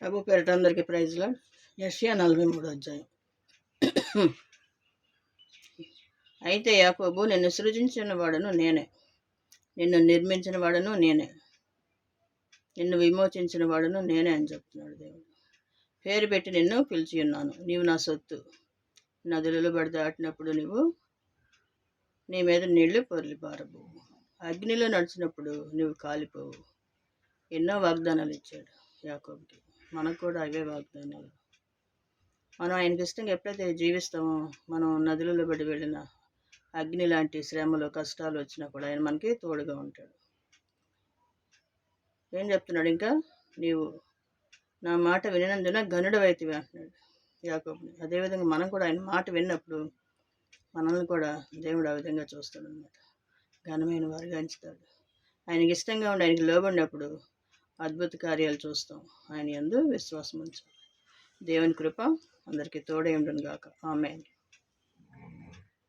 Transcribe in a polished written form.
ప్రభు పేరిట అందరికీ ప్రైజ్లా. యెషయా 43 అధ్యాయం. అయితే యాకోబు, నిన్ను సృజించిన వాడను నేనే, నిన్ను నిర్మించిన వాడను నేనే, నిన్ను విమోచించిన వాడను నేనే అని చెప్తున్నాడు దేవుడు. పేరు పెట్టి నిన్ను పిలిచి ఉన్నాను, నీవు నా సొత్తు. నదులలో బడి దాటినప్పుడు నీ మీద నీళ్లు పొర్లి పారబోవు, అగ్నిలో నడిచినప్పుడు నువ్వు కాలిపోవు. ఎన్నో వాగ్దానాలు ఇచ్చాడు యాకోబుకి. మనకు కూడా అవే వాగ్దానాలు. మనం ఆయనకి ఇష్టంగా ఎప్పుడైతే జీవిస్తామో, మనం నదులలో బడి వెళ్ళిన అగ్ని లాంటి శ్రమలు కష్టాలు వచ్చినా కూడా ఆయన మనకి తోడుగా ఉంటాడు. ఏం చెప్తున్నాడు ఇంకా, నీవు నా మాట వినినందున గనుడు అవుతావి అంటున్నాడు యాకోబుని. అదేవిధంగా మనం కూడా ఆయన మాట విన్నప్పుడు మనల్ని కూడా దేవుడు ఆ విధంగా చూస్తాడు అన్నమాట. ఘనమైన వారిగా ఎంచుతాడు. ఆయనకి ఇష్టంగా ఉండి ఆయనకి లోబడినప్పుడు అద్భుత కార్యాలు చూస్తాం. ఆయన యందు విశ్వాసం ఉంచాలి. దేవుని కృప అందరికీ తోడై ఉండును గాక. ఆమేన్.